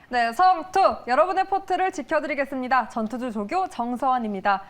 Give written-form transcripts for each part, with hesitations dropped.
네, 성투! 여러분의 포트를 지켜드리겠습니다. 전투주 조교 정서원입니다.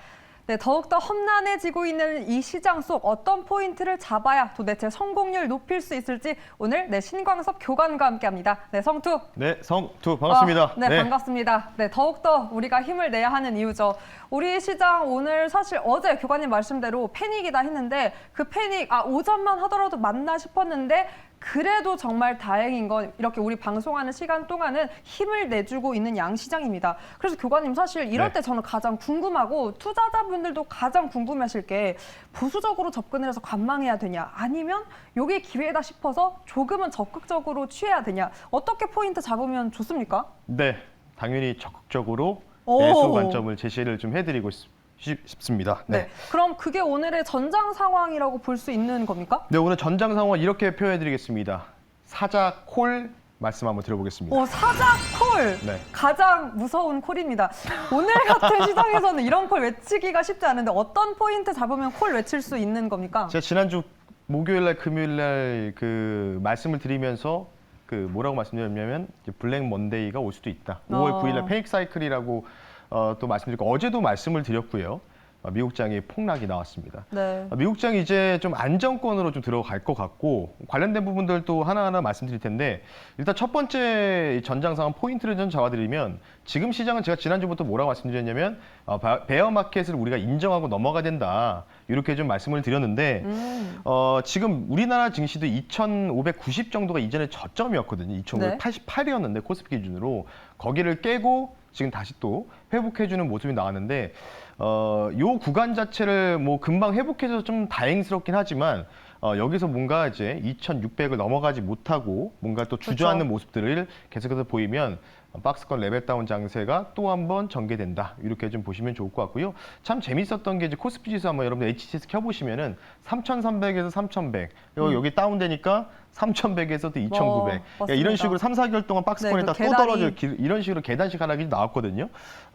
네, 더욱더 험난해지고 있는 이 시장 속 어떤 포인트를 잡아야 도대체 성공률 높일 수 있을지 오늘 신광섭 교관과 함께합니다. 네, 성투! 네, 성투 반갑습니다. 네, 반갑습니다. 네, 더욱더 우리가 힘을 내야 하는 이유죠. 우리 시장 오늘 사실 어제 교관님 말씀대로 패닉이다 했는데 그 패닉, 오전만 하더라도 맞나 싶었는데 그래도 정말 다행인 건 이렇게 우리 방송하는 시간 동안은 힘을 내주고 있는 양시장입니다. 그래서 교관님 사실 이럴 때 저는 가장 궁금하고 투자자분들도 가장 궁금하실 게 보수적으로 접근을 해서 관망해야 되냐 아니면 이게 기회다 싶어서 조금은 적극적으로 취해야 되냐 어떻게 포인트 잡으면 좋습니까? 네, 당연히 적극적으로 매수 관점을 제시를 좀 해드리고 싶습니다. 네. 그럼 그게 오늘의 전장 상황이라고 볼 수 있는 겁니까? 네, 오늘 전장 상황 이렇게 표현해드리겠습니다. 사자 콜 말씀 한번 드려보겠습니다. 사자 콜! 네. 가장 무서운 콜입니다. 오늘 같은 시장에서는 이런 콜 외치기가 쉽지 않은데 어떤 포인트 잡으면 콜 외칠 수 있는 겁니까? 제가 지난주 목요일날, 금요일날 그 말씀을 드리면서 뭐라고 말씀드렸냐면 블랙 먼데이가 올 수도 있다. 5월 9일날 패닉 사이클이라고 또 말씀드리고 어제도 말씀을 드렸고요. 미국장이 폭락이 나왔습니다. 네. 미국장이 이제 좀 안정권으로 좀 들어갈 것 같고 관련된 부분들도 하나하나 말씀드릴 텐데 일단 첫 번째 전장 상황 포인트를 좀 잡아드리면 지금 시장은 제가 지난주부터 뭐라고 말씀드렸냐면 베어 마켓을 우리가 인정하고 넘어가야 된다. 이렇게 좀 말씀을 드렸는데 지금 우리나라 증시도 2,590 정도가 이전에 저점이었거든요. 2,588이었는데 코스피 기준으로 거기를 깨고 지금 다시 또 회복해주는 모습이 나왔는데 요 구간 자체를 뭐 금방 회복해서 좀 다행스럽긴 하지만 여기서 뭔가 이제 2,600을 넘어가지 못하고 뭔가 또 주저앉는 모습들을 계속해서 보이면 박스권 레벨 다운 장세가 또 한 번 전개된다. 이렇게 좀 보시면 좋을 것 같고요. 참 재밌었던 게 이제 코스피 지수 한번 여러분들 HTS 켜보시면은 3,300에서 3,100 여기 다운되니까 3,100에서 또 2,900 이런 식으로 3, 4개월 동안 박스권에 또 떨어져 이런 식으로 계단식 하락이 나왔거든요.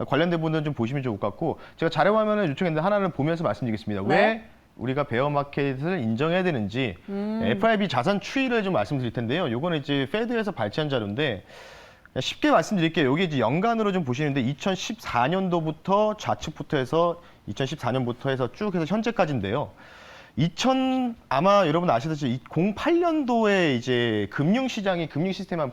관련된 분들은 좀 보시면 좋을 것 같고 제가 자료 화면을 요청했는데 하나를 보면서 말씀드리겠습니다. 왜 우리가 베어 마켓을 인정해야 되는지 FRB 자산 추이를 좀 말씀드릴 텐데요. 요거는 이제 페드에서 발췌한 자료인데 쉽게 말씀드릴게요. 여기 이제 연간으로 좀 보시는데 2014년도부터 좌측부터 해서 2014년부터 해서 쭉 해서 현재까지인데요. 아마 여러분 아시다시피 08년도에 이제 금융 시스템이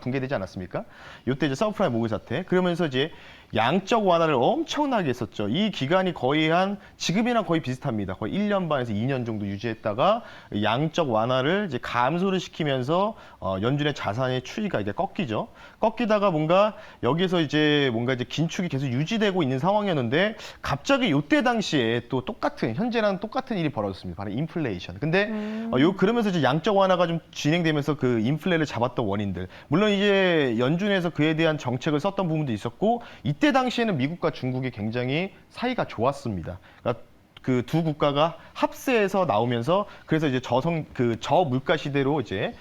붕괴되지 않았습니까? 이때 이제 서브프라임 모기 사태. 그러면서 이제 양적 완화를 엄청나게 했었죠. 이 기간이 거의 지금이랑 거의 비슷합니다. 거의 1년 반에서 2년 정도 유지했다가 양적 완화를 이제 감소를 시키면서 연준의 자산의 추이가 이제 꺾이죠. 꺾이다가 여기서 이제 긴축이 계속 유지되고 있는 상황이었는데 갑자기 이때 당시에 또 현재랑 똑같은 일이 벌어졌습니다. 바로 인플레이션. 근데 그러면서 이제 양적 완화가 좀 진행되면서 그 인플레를 잡았던 원인들. 물론 이제 연준에서 그에 대한 정책을 썼던 부분도 있었고 이때 당시에는 미국과 중국이 굉장히 사이가 좋았습니다. 그러니까 그 두 국가가 합세해서 나오면서 그래서 이제 저물가 시대로 이제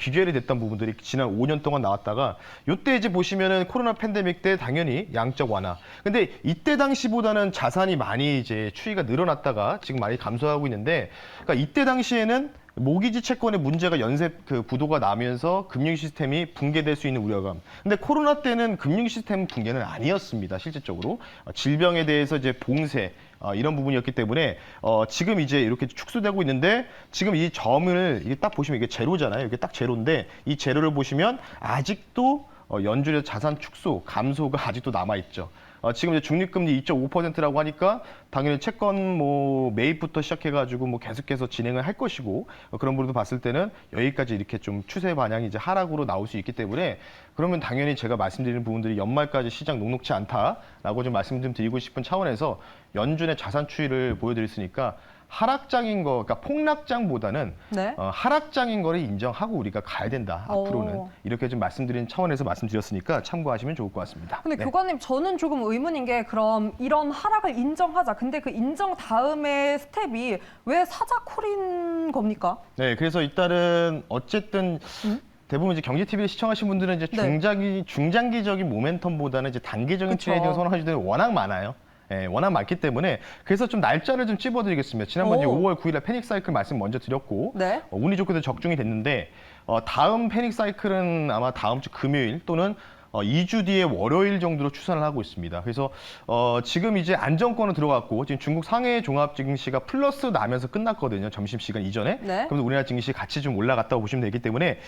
귀결이 됐던 부분들이 지난 5년 동안 나왔다가 이때 이제 보시면은 코로나 팬데믹 때 당연히 양적 완화. 근데 이때 당시보다는 자산이 많이 이제 추이가 늘어났다가 지금 많이 감소하고 있는데 그러니까 이때 당시에는 모기지 채권의 문제가 부도가 나면서 금융 시스템이 붕괴될 수 있는 우려감. 근데 코로나 때는 금융 시스템 붕괴는 아니었습니다. 실질적으로 질병에 대해서 이제 봉쇄 이런 부분이었기 때문에 지금 이제 이렇게 축소되고 있는데 지금 이 점을 이게 딱 보시면 이게 제로잖아요. 이게 딱 제로인데 이 제로를 보시면 아직도 연준의 자산 축소 감소가 아직도 남아 있죠. 지금 이제 중립금리 2.5%라고 하니까 당연히 채권 매입부터 시작해가지고 계속해서 진행을 할 것이고 그런 부분도 봤을 때는 여기까지 이렇게 좀 추세 반향이 이제 하락으로 나올 수 있기 때문에 그러면 당연히 제가 말씀드리는 부분들이 연말까지 시장 녹록치 않다라고 좀 말씀 좀 드리고 싶은 차원에서 연준의 자산 추이를 보여드렸으니까 하락장인 그러니까 폭락장보다는 하락장인 거를 인정하고 우리가 가야 된다. 앞으로는 이렇게 좀 말씀드린 차원에서 말씀드렸으니까 참고하시면 좋을 것 같습니다. 근데 교관님 저는 조금 의문인 게 그럼 이런 하락을 인정하자. 근데 그 인정 다음에 스텝이 왜 사자콜인 겁니까? 네, 그래서 일단은 어쨌든 대부분 이제 경제 TV를 시청하신 분들은 이제 중장기적인 모멘텀보다는 이제 단기적인 트레이딩을 선호하시는 분들이 워낙 많아요. 워낙 많기 때문에 그래서 좀 날짜를 좀 찝어드리겠습니다. 지난번 이제 5월 9일에 패닉 사이클 말씀 먼저 드렸고 운이 좋게도 적중이 됐는데 다음 패닉 사이클은 아마 다음 주 금요일 또는 2주 뒤에 월요일 정도로 추산을 하고 있습니다. 그래서 지금 이제 안정권은 들어갔고 지금 중국 상해 종합 증시가 플러스 나면서 끝났거든요. 점심시간 이전에. 네. 그럼 우리나라 증시 같이 좀 올라갔다고 보시면 되기 때문에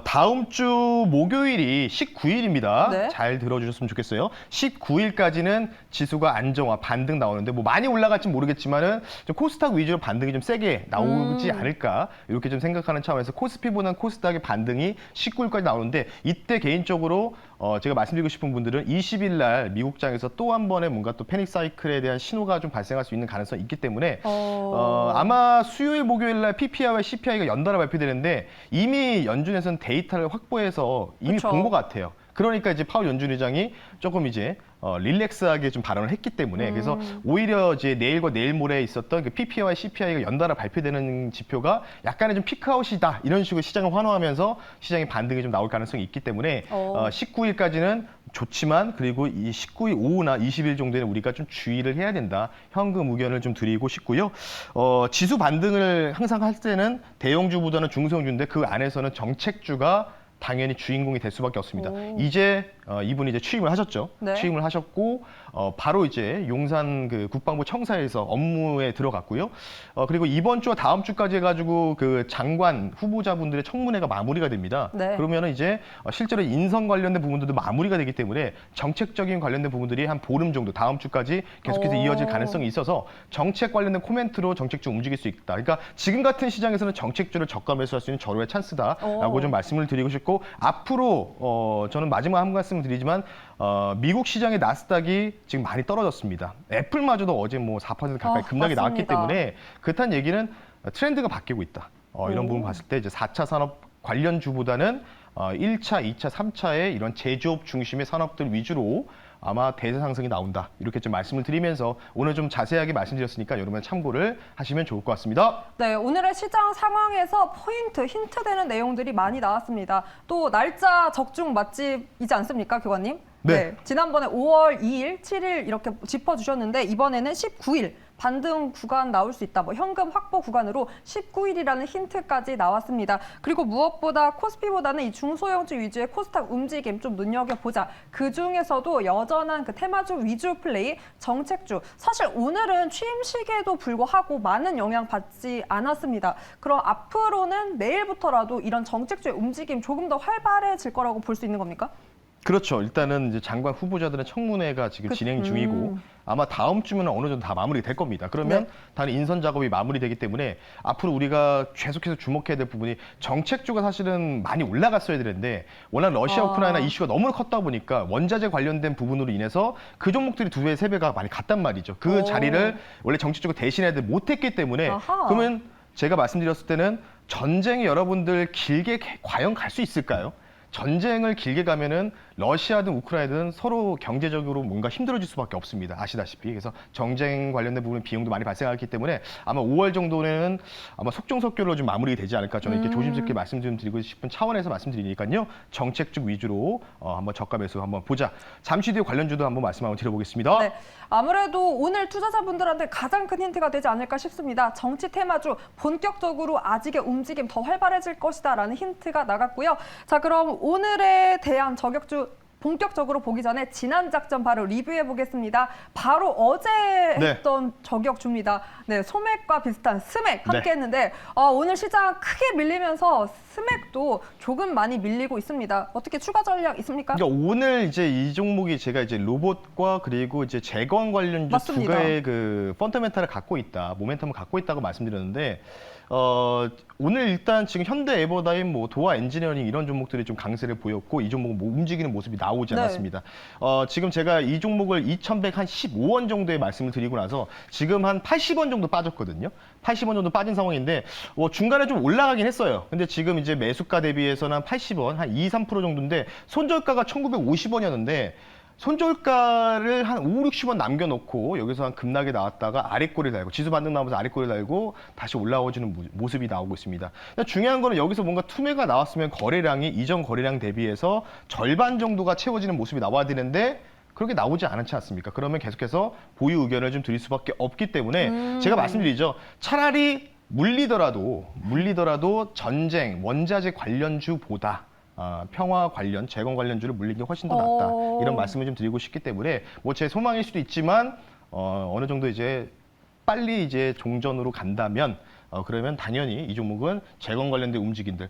다음 주 목요일이 19일입니다. 네. 잘 들어주셨으면 좋겠어요. 19일까지는 지수가 안정화, 반등 나오는데 뭐 많이 올라갈지 모르겠지만은 좀 코스닥 위주로 반등이 좀 세게 나오지 않을까 이렇게 좀 생각하는 차원에서 코스피보다는 코스닥의 반등이 19일까지 나오는데 이때 개인적으로 제가 말씀드리고 싶은 분들은 20일 날 미국장에서 또 한 번의 뭔가 또 패닉 사이클에 대한 신호가 좀 발생할 수 있는 가능성이 있기 때문에 아마 수요일 목요일 날 PPI와 CPI가 연달아 발표되는데 이미 연준에서는 데이터를 확보해서 이미 그쵸. 본 것 같아요. 그러니까 이제 파월 연준 의장이 조금 이제 릴렉스하게 좀 발언을 했기 때문에 그래서 오히려 이제 내일과 내일 모레 있었던 그 PPI와 CPI가 연달아 발표되는 지표가 약간의 좀 피크아웃이다 이런 식으로 시장을 환호하면서 시장의 반등이 좀 나올 가능성이 있기 때문에 19일까지는 좋지만 그리고 이 19일 오후나 20일 정도에는 우리가 좀 주의를 해야 된다. 현금 의견을 좀 드리고 싶고요. 지수 반등을 항상 할 때는 대형주보다는 중소형주인데 그 안에서는 정책주가 당연히 주인공이 될 수밖에 없습니다. 이제 이분이 이제 취임을 하셨죠. 네. 취임을 하셨고 바로 이제 용산 그 국방부 청사에서 업무에 들어갔고요. 그리고 이번 주와 다음 주까지 해가지고 그 장관 후보자분들의 청문회가 마무리가 됩니다. 네. 그러면은 이제 실제로 인선 관련된 부분들도 마무리가 되기 때문에 정책적인 관련된 부분들이 한 보름 정도 다음 주까지 계속해서 이어질 가능성이 있어서 정책 관련된 코멘트로 정책주 움직일 수 있다. 그러니까 지금 같은 시장에서는 정책주를 저가 매수할 수 있는 절호의 찬스다라고 좀 말씀을 드리고 싶고 앞으로 저는 마지막 한 말씀을 드리지만 미국 시장의 나스닥이 지금 많이 떨어졌습니다. 애플마저도 어제 뭐 4% 가까이 급락이 나왔기 맞습니다. 때문에 그렇다는 얘기는 트렌드가 바뀌고 있다. 이런 부분 봤을 때 이제 4차 산업 관련주보다는 1차, 2차, 3차의 이런 제조업 중심의 산업들 위주로 아마 대세 상승이 나온다. 이렇게 좀 말씀을 드리면서 오늘 좀 자세하게 말씀드렸으니까 여러분 참고를 하시면 좋을 것 같습니다. 네, 오늘의 시장 상황에서 포인트, 힌트 되는 내용들이 많이 나왔습니다. 또 날짜 적중 맛집이지 않습니까, 교관님? 네. 지난번에 5월 2일, 7일 이렇게 짚어주셨는데 이번에는 19일 반등 구간 나올 수 있다. 뭐 현금 확보 구간으로 19일이라는 힌트까지 나왔습니다. 그리고 무엇보다 코스피보다는 이 중소형주 위주의 코스닥 움직임 좀 눈여겨보자. 그 중에서도 여전한 그 테마주 위주 플레이, 정책주. 사실 오늘은 취임식에도 불구하고 많은 영향 받지 않았습니다. 그럼 앞으로는 내일부터라도 이런 정책주의 움직임 조금 더 활발해질 거라고 볼 수 있는 겁니까? 그렇죠. 일단은 이제 장관 후보자들의 청문회가 지금 진행 중이고 아마 다음 주면 어느 정도 다 마무리가 될 겁니다. 그러면 단 인선 작업이 마무리되기 때문에 앞으로 우리가 계속해서 주목해야 될 부분이 정책주가 사실은 많이 올라갔어야 되는데 워낙 러시아 우크라이나 이슈가 너무 컸다 보니까 원자재 관련된 부분으로 인해서 그 종목들이 2배, 3배가 많이 갔단 말이죠. 그 자리를 원래 정책주가 대신해야 못했기 때문에 그러면 제가 말씀드렸을 때는 전쟁이 여러분들 길게 과연 갈 수 있을까요? 전쟁을 길게 가면은 러시아든 우크라이나든 서로 경제적으로 뭔가 힘들어질 수밖에 없습니다. 아시다시피. 그래서 정쟁 관련된 부분은 비용도 많이 발생하기 때문에 아마 5월 정도는 아마 속정속결로 좀 마무리되지 않을까 저는 이렇게 조심스럽게 말씀 좀 드리고 싶은 차원에서 말씀드리니까요. 정책적 위주로 한번 저가 매수 한번 보자. 잠시 뒤에 관련주도 한번 말씀 한번 드려보겠습니다. 네, 아무래도 오늘 투자자분들한테 가장 큰 힌트가 되지 않을까 싶습니다. 정치 테마주 본격적으로 아직의 움직임 더 활발해질 것이다라는 힌트가 나갔고요. 자, 그럼 오늘에 대한 저격주 본격적으로 보기 전에 지난 작전 바로 리뷰해 보겠습니다. 바로 어제 했던 저격주입니다. 네, 소맥과 비슷한 스맥 함께 했는데 오늘 시장 크게 밀리면서 스맥도 조금 많이 밀리고 있습니다. 어떻게 추가 전략 있습니까? 그러니까 오늘 이제 이 종목이 제가 이제 로봇과 그리고 이제 재건 관련주 두 개의 그 펀더멘탈을 갖고 있다, 모멘텀을 갖고 있다고 말씀드렸는데 오늘 일단 지금 현대 에버다임, 뭐 도화 엔지니어링 이런 종목들이 좀 강세를 보였고 이 종목은 뭐 움직이는 모습이 나오지 않았습니다. 지금 제가 이 종목을 2,115원 정도에 말씀을 드리고 나서 지금 한 80원 정도 빠졌거든요. 80원 정도 빠진 상황인데 중간에 좀 올라가긴 했어요. 근데 지금 이제 매수가 대비해서는 한 80원, 한 2, 3% 정도인데 손절가가 1,950원이었는데 손절가를 한 5, 60원 남겨놓고 여기서 한 급락이 나왔다가 아래꼬리 달고 지수 반등 나오면서 아래꼬리 달고 다시 올라오지는 모습이 나오고 있습니다. 중요한 거는 여기서 뭔가 투매가 나왔으면 거래량이 이전 거래량 대비해서 절반 정도가 채워지는 모습이 나와야 되는데 그렇게 나오지 않지 않습니까? 그러면 계속해서 보유 의견을 좀 드릴 수밖에 없기 때문에 제가 말씀드리죠. 차라리 물리더라도 전쟁, 원자재 관련주보다 평화 관련, 재건 관련주를 물린 게 훨씬 더 낫다. 이런 말씀을 좀 드리고 싶기 때문에 뭐 제 소망일 수도 있지만 어느 정도 이제 빨리 이제 종전으로 간다면 그러면 당연히 이 종목은 재건 관련된 움직임들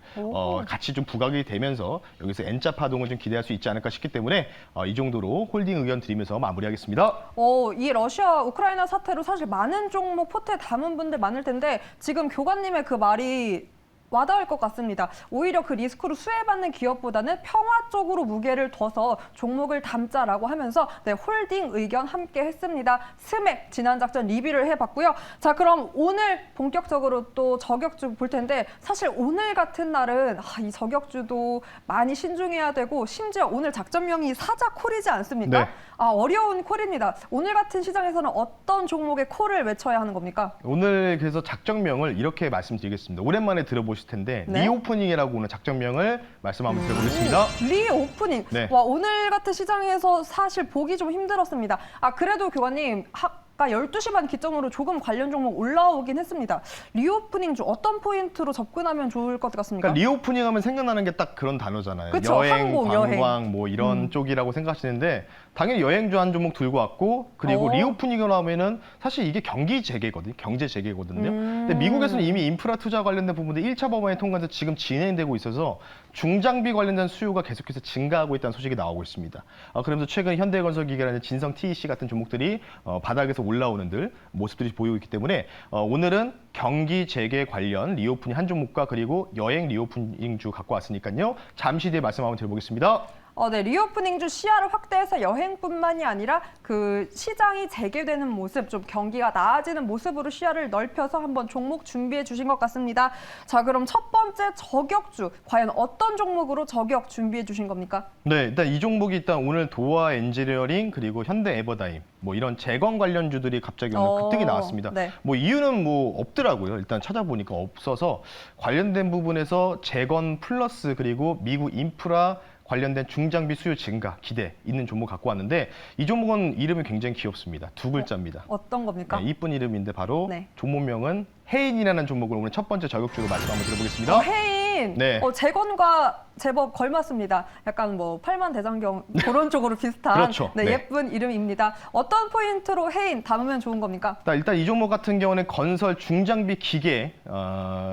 같이 좀 부각이 되면서 여기서 N자 파동을 좀 기대할 수 있지 않을까 싶기 때문에 이 정도로 홀딩 의견 드리면서 마무리하겠습니다. 이 러시아 우크라이나 사태로 사실 많은 종목 포트에 담은 분들 많을 텐데 지금 교관님의 그 말이 와닿을 것 같습니다. 오히려 그 리스크로 수혜받는 기업보다는 평화 쪽으로 무게를 둬서 종목을 담자라고 하면서 홀딩 의견 함께 했습니다. 스맥 지난 작전 리뷰를 해봤고요. 자, 그럼 오늘 본격적으로 또 저격주 볼 텐데 사실 오늘 같은 날은 이 저격주도 많이 신중해야 되고 심지어 오늘 작전명이 사자 콜이지 않습니까? 네. 어려운 콜입니다. 오늘 같은 시장에서는 어떤 종목의 콜을 외쳐야 하는 겁니까? 오늘 그래서 작전명을 이렇게 말씀드리겠습니다. 오랜만에 들어보실 텐데 네. 리오프닝이라고 오늘 작전명을 말씀 한번 드려보겠습니다. 리오프닝. 네. 와, 오늘 같은 시장에서 사실 보기 좀 힘들었습니다. 그래도 교관님 아까 12시 반 기점으로 조금 관련 종목 올라오긴 했습니다. 리오프닝 중 어떤 포인트로 접근하면 좋을 것 같습니까? 그러니까 리오프닝 하면 생각나는 게 딱 그런 단어잖아요. 그쵸, 여행, 항공, 관광 여행. 뭐 이런 쪽이라고 생각하시는데 당연히 여행주 한 종목 들고 왔고 그리고 리오프닝을 하면은 사실 이게 경기 재개거든요. 경제 재개거든요. 근데 미국에서는 이미 인프라 투자 관련된 부분들 1차 법안이 통과해서 지금 진행되고 있어서 중장비 관련된 수요가 계속해서 증가하고 있다는 소식이 나오고 있습니다. 그러면서 최근 현대건설기계라는 진성 TEC 같은 종목들이 바닥에서 올라오는 모습들이 보이고 있기 때문에 오늘은 경기 재개 관련 리오프닝 한 종목과 그리고 여행 리오프닝주 갖고 왔으니까요. 잠시 뒤에 말씀 한번 드려보겠습니다. 네, 리오프닝주 시야를 확대해서 여행뿐만이 아니라 그 시장이 재개되는 모습, 좀 경기가 나아지는 모습으로 시야를 넓혀서 한번 종목 준비해 주신 것 같습니다. 자, 그럼 첫 번째 저격주, 과연 어떤 종목으로 저격 준비해 주신 겁니까? 네, 일단 이 종목이 일단 오늘 도화 엔지니어링 그리고 현대 에버다임 뭐 이런 재건 관련주들이 갑자기 오늘 급등이 나왔습니다. 네. 뭐 이유는 뭐 없더라고요. 일단 찾아보니까 없어서 관련된 부분에서 재건 플러스 그리고 미국 인프라 관련된 중장비 수요 증가 기대 있는 종목 갖고 왔는데 이 종목은 이름이 굉장히 귀엽습니다. 두 글자입니다. 어떤 겁니까? 네, 이쁜 이름인데 바로 네. 종목명은 해인이라는 종목을 오늘 첫 번째 저격주로 말씀 한번 드려보겠습니다. 해인. 네. 재건과 제법 걸맞습니다. 약간 뭐 팔만 대장경 그런 쪽으로 비슷한 그렇죠. 네. 예쁜 이름입니다. 어떤 포인트로 해인 담으면 좋은 겁니까? 일단 이 종목 같은 경우는 건설 중장비 기계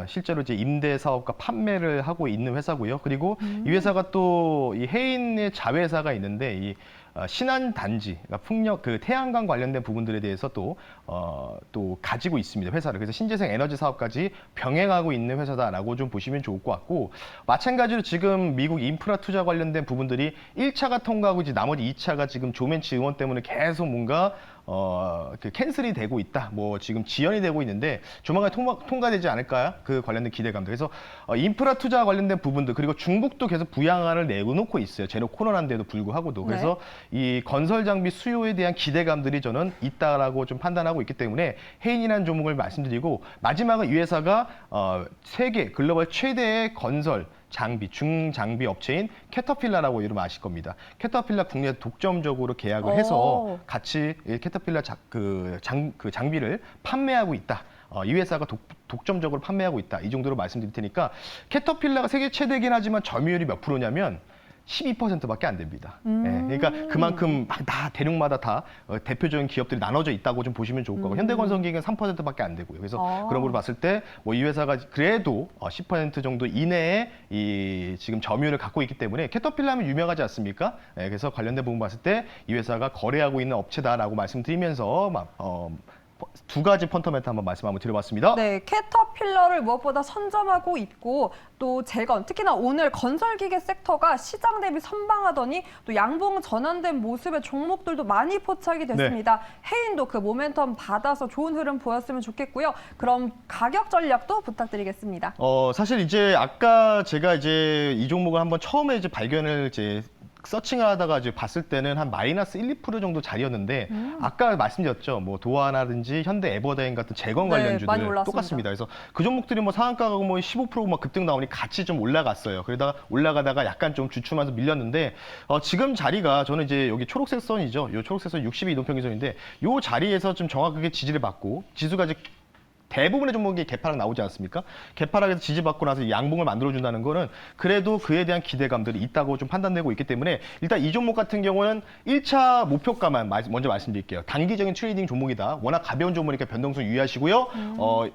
실제로 이제 임대 사업과 판매를 하고 있는 회사고요. 그리고 이 회사가 또 이 해인의 자회사가 있는데 이 신안 단지, 그러니까 풍력, 그 태양광 관련된 부분들에 대해서 또 가지고 있습니다. 회사를. 그래서 신재생 에너지 사업까지 병행하고 있는 회사다라고 좀 보시면 좋을 것 같고 마찬가지로 지금 미국 인프라 투자 관련된 부분들이 1차가 통과하고 이제 나머지 2차가 지금 조맨치 의원 때문에 계속 뭔가 그 캔슬이 되고 있다. 뭐 지금 지연이 되고 있는데 조만간 통과되지 않을까요? 그 관련된 기대감도. 그래서 인프라 투자 관련된 부분들 그리고 중국도 계속 부양안을 내놓고 있어요. 제로 코로나인데도 불구하고도. 그래서 이 건설 장비 수요에 대한 기대감들이 저는 있다라고 좀 판단하고 있기 때문에 해인이라는 종목을 말씀드리고 마지막은 이 회사가 세계 글로벌 최대의 건설 장비, 중장비 업체인 캐터필라라고 이름 아실 겁니다. 캐터필라 국내에 독점적으로 계약을 해서 같이 캐터필라 장비를 판매하고 있다. 이 회사가 독점적으로 판매하고 있다. 이 정도로 말씀드릴 테니까 캐터필라가 세계 최대긴 하지만 점유율이 몇 프로냐면 12%밖에 안 됩니다. 그러니까 그만큼 다 대륙마다 다 대표적인 기업들이 나눠져 있다고 좀 보시면 좋을 거고 현대건설기계는 3%밖에 안 되고요. 그래서 그런 걸 봤을 때 뭐 이 회사가 그래도 10% 정도 이내에 이 지금 점유율을 갖고 있기 때문에 캐터필라면 유명하지 않습니까? 그래서 관련된 부분 봤을 때 이 회사가 거래하고 있는 업체다라고 말씀드리면서 두 가지 펀더멘트 한번 말씀 한번 드려봤습니다. 네, 캐터필러를 무엇보다 선점하고 있고 또 재건, 특히나 오늘 건설기계 섹터가 시장 대비 선방하더니 또 양봉 전환된 모습의 종목들도 많이 포착이 됐습니다. 해인도 그 모멘텀 받아서 좋은 흐름 보였으면 좋겠고요. 그럼 가격 전략도 부탁드리겠습니다. 사실 이제 아까 제가 이제 이 종목을 한번 처음에 이제 발견을 이제 서칭을 하다가 이제 봤을 때는 한 마이너스 1, 2% 정도 자리였는데 아까 말씀드렸죠. 뭐 도화나든지 현대 에버다임 같은 재건 관련주들 많이 올랐습니다. 똑같습니다. 그래서 그 종목들이 뭐 상한가가 뭐 15% 막 급등 나오니 같이 좀 올라갔어요. 그러다가 올라가다가 약간 좀 주춤하면서 밀렸는데 지금 자리가 저는 이제 여기 초록색 선이죠. 이 초록색 선 62 이동평균선인데 이 자리에서 좀 정확하게 지지를 받고 지수가 이제 대부분의 종목이 개파락 나오지 않습니까? 개파락에서 지지받고 나서 양봉을 만들어준다는 거는 그래도 그에 대한 기대감들이 있다고 좀 판단되고 있기 때문에 일단 이 종목 같은 경우는 1차 목표가만 먼저 말씀드릴게요. 단기적인 트레이딩 종목이다. 워낙 가벼운 종목이니까 변동성 유의하시고요.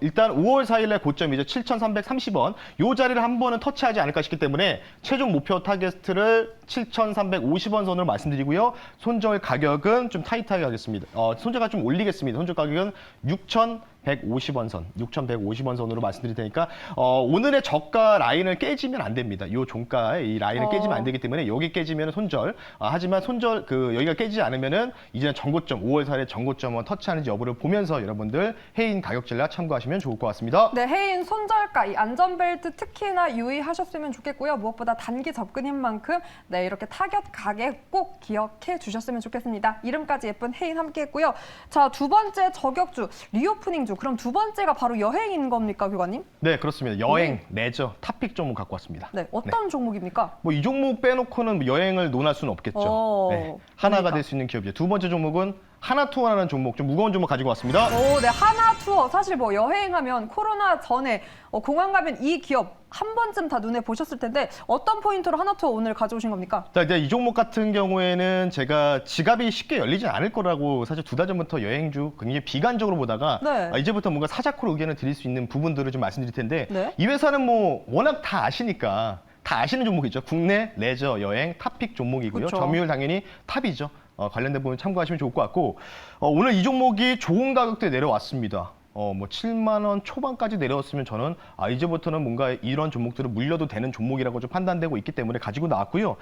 일단 5월 4일날 고점이죠. 7,330원. 요 자리를 한 번은 터치하지 않을까 싶기 때문에 최종 목표 타겟을 7,350원 선으로 말씀드리고요. 손절 가격은 좀 타이트하게 하겠습니다. 손절가 좀 올리겠습니다. 손절 가격은 6,150원 선, 6,150원 선으로 말씀드릴 테니까 오늘의 저가 라인을 깨지면 안 됩니다. 이 종가의 이 라인을 깨지면 안 되기 때문에 여기 깨지면 손절. 하지만 손절 여기가 깨지지 않으면은 이제는 전고점 5월 4일에 전고점은 터치하는지 여부를 보면서 여러분들 해인 가격 전략 참고하시면 좋을 것 같습니다. 네, 해인 손절가, 이 안전벨트 특히나 유의하셨으면 좋겠고요. 무엇보다 단기 접근인 만큼 네, 이렇게 타겟 가격 꼭 기억해 주셨으면 좋겠습니다. 이름까지 예쁜 해인 함께했고요. 자, 두 번째 저격주, 리오프닝주. 그럼 두 번째가 바로 여행인 겁니까, 교관님? 네, 그렇습니다. 여행, 레저, 탑픽 종목 갖고 왔습니다. 네, 어떤 종목입니까? 뭐 이 종목 빼놓고는 여행을 논할 수는 없겠죠. 네, 하나가 될 수 있는 기업이죠. 두 번째 종목은 하나투어라는 종목, 좀 무거운 종목 가지고 왔습니다. 네, 하나투어. 사실 뭐 여행하면 코로나 전에 공항 가면 이 기업 한 번쯤 다 눈에 보셨을 텐데 어떤 포인트로 하나투어 오늘 가져오신 겁니까? 자, 이제 이 종목 같은 경우에는 제가 지갑이 쉽게 열리지 않을 거라고 사실 2달 전부터 여행주 굉장히 비관적으로 보다가 네. 이제부터 뭔가 사자코로 의견을 드릴 수 있는 부분들을 좀 말씀드릴 텐데 네. 이 회사는 뭐 워낙 다 아시니까 다 아시는 종목이죠. 국내 레저, 여행, 탑픽 종목이고요. 그쵸. 점유율 당연히 탑이죠. 관련된 부분 참고하시면 좋을 것 같고 오늘 이 종목이 좋은 가격대에 내려왔습니다. 뭐 7만 원 초반까지 내려왔으면 저는 이제부터는 뭔가 이런 종목들을 물려도 되는 종목이라고 좀 판단되고 있기 때문에 가지고 나왔고요.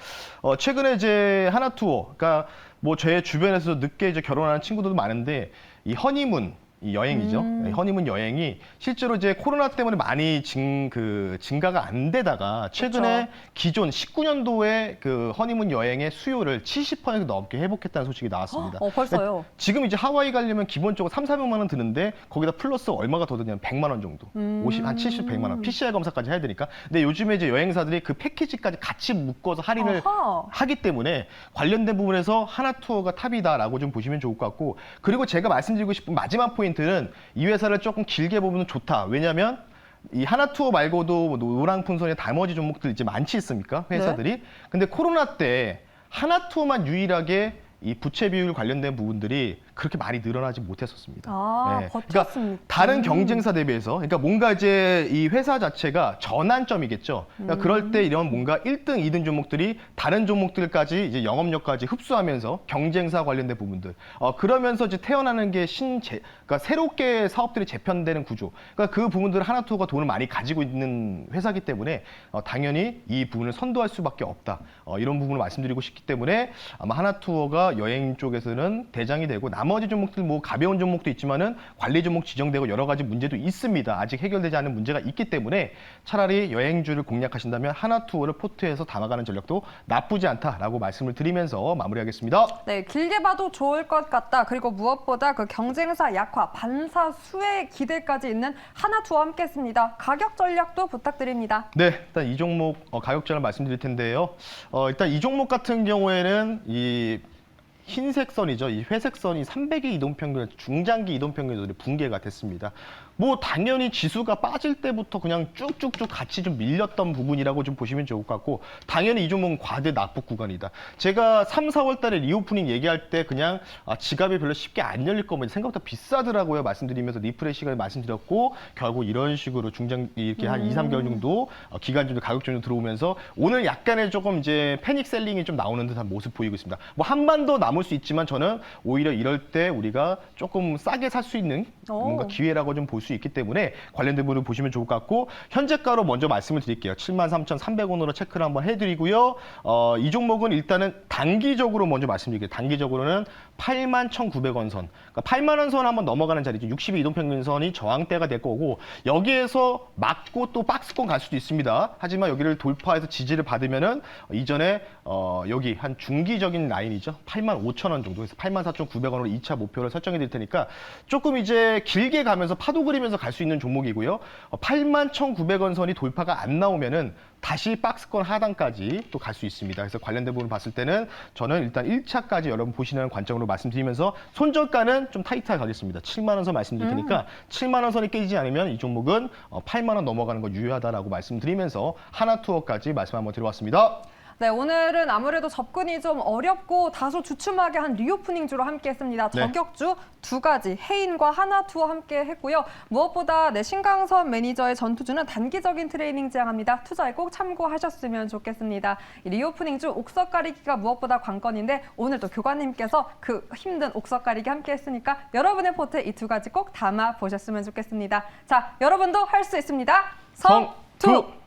최근에 이제 하나투어, 그러니까 뭐 제 주변에서 늦게 이제 결혼하는 친구들도 많은데 이 허니문 이 여행이죠. 허니문 여행이 실제로 이제 코로나 때문에 많이 증가가 안 되다가 최근에 그쵸. 기존 19년도에 그 허니문 여행의 수요를 70% 넘게 회복했다는 소식이 나왔습니다. 벌써요? 지금 이제 하와이 가려면 기본적으로 3,400만 원 드는데 거기다 플러스 얼마가 더 드냐면 100만 원 정도. 한 70, 100만 원. PCR 검사까지 해야 되니까. 근데 요즘에 이제 여행사들이 그 패키지까지 같이 묶어서 할인을 아하. 하기 때문에 관련된 부분에서 하나투어가 탑이다라고 좀 보시면 좋을 것 같고 그리고 제가 말씀드리고 싶은 마지막 포인트는 이 회사를 조금 길게 보면 좋다. 왜냐하면 이 하나투어 말고도 뭐 노랑풍선의 나머지 종목들 이제 많지 있습니까? 회사들이. 네. 근데 코로나 때 하나투어만 유일하게 이 부채 비율 관련된 부분들이 그렇게 많이 늘어나지 못했었습니다. 버텼습니까? 그러니까 다른 경쟁사 대비해서 그러니까 뭔가 이제 이 회사 자체가 전환점이겠죠. 그러니까 그럴 때 이런 뭔가 1등, 2등 종목들이 다른 종목들까지 이제 영업력까지 흡수하면서 경쟁사 관련된 부분들 그러면서 이제 태어나는 게 그러니까 새롭게 사업들이 재편되는 구조. 그러니까 그 부분들을 하나투어가 돈을 많이 가지고 있는 회사이기 때문에 당연히 이 부분을 선도할 수밖에 없다. 이런 부분을 말씀드리고 싶기 때문에 아마 하나투어가 여행 쪽에서는 대장이 되고 나머지 종목들 뭐 가벼운 종목도 있지만은 관리 종목 지정되고 여러 가지 문제도 있습니다. 아직 해결되지 않은 문제가 있기 때문에 차라리 여행주를 공략하신다면 하나투어를 포트에서 담아가는 전략도 나쁘지 않다라고 말씀을 드리면서 마무리하겠습니다. 네, 길게 봐도 좋을 것 같다. 그리고 무엇보다 그 경쟁사 약화, 반사 수혜 기대까지 있는 하나투어 함께했습니다. 가격 전략도 부탁드립니다. 네, 일단 이 종목 가격 전략 말씀드릴 텐데요. 일단 이 종목 같은 경우에는 이 흰색 선이죠. 이 회색 선이 300의 이동평균, 중장기 이동평균들이 붕괴가 됐습니다. 뭐 당연히 지수가 빠질 때부터 그냥 쭉쭉쭉 같이 좀 밀렸던 부분이라고 좀 보시면 좋을 것 같고 당연히 이 종목은 과대 낙폭 구간이다. 제가 3, 4월 달에 리오프닝 얘기할 때 그냥 지갑이 별로 쉽게 안 열릴 거면 생각보다 비싸더라고요. 말씀드리면서 리프레시 시간에 말씀드렸고 결국 이런 식으로 중장 이렇게 한 2, 3개월 정도 기간 정도 가격 정도 들어오면서 오늘 약간의 조금 이제 패닉 셀링이 좀 나오는 듯한 모습 보이고 있습니다. 뭐 한 번 더 남을 수 있지만 저는 오히려 이럴 때 우리가 조금 싸게 살 수 있는 뭔가 기회라고 좀 볼 수 있기 때문에 관련된 부분을 보시면 좋을 것 같고 현재가로 먼저 말씀을 드릴게요. 73,300원으로 체크를 한번 해드리고요. 이 종목은 일단은 단기적으로 먼저 말씀드릴게요. 단기적으로는 81,900원 선. 그러니까 8만 원 선 한번 넘어가는 자리죠. 60의 이동평균선이 저항대가 될 거고 여기에서 맞고 또 박스권 갈 수도 있습니다. 하지만 여기를 돌파해서 지지를 받으면은 이전에 여기 한 중기적인 라인이죠. 5,000원 정도, 그래서 84,900원으로 2차 목표를 설정해 드릴 테니까 조금 이제 길게 가면서 파도 그리면서 갈 수 있는 종목이고요. 81,900원 선이 돌파가 안 나오면은 다시 박스권 하단까지 또 갈 수 있습니다. 그래서 관련된 부분 봤을 때는 저는 일단 1차까지 여러분 보시는 관점으로 말씀드리면서 손절가는 좀 타이트하게 가겠습니다. 7만 원 선 말씀드릴 테니까 7만 원 선이 깨지지 않으면 이 종목은 8만 원 넘어가는 거 유효하다라고 말씀드리면서 하나투어까지 말씀 한번 드려봤습니다. 네, 오늘은 아무래도 접근이 좀 어렵고 다소 주춤하게 한 리오프닝주로 함께했습니다. 네. 저격주 두 가지, 해인과 하나투어 함께했고요. 무엇보다 신강선 매니저의 전투주는 단기적인 트레이닝 지향합니다. 투자에 꼭 참고하셨으면 좋겠습니다. 이 리오프닝주 옥석 가리기가 무엇보다 관건인데 오늘 또 교관님께서 그 힘든 옥석 가리기 함께했으니까 여러분의 포트에 이 두 가지 꼭 담아 보셨으면 좋겠습니다. 자, 여러분도 할 수 있습니다. 성투!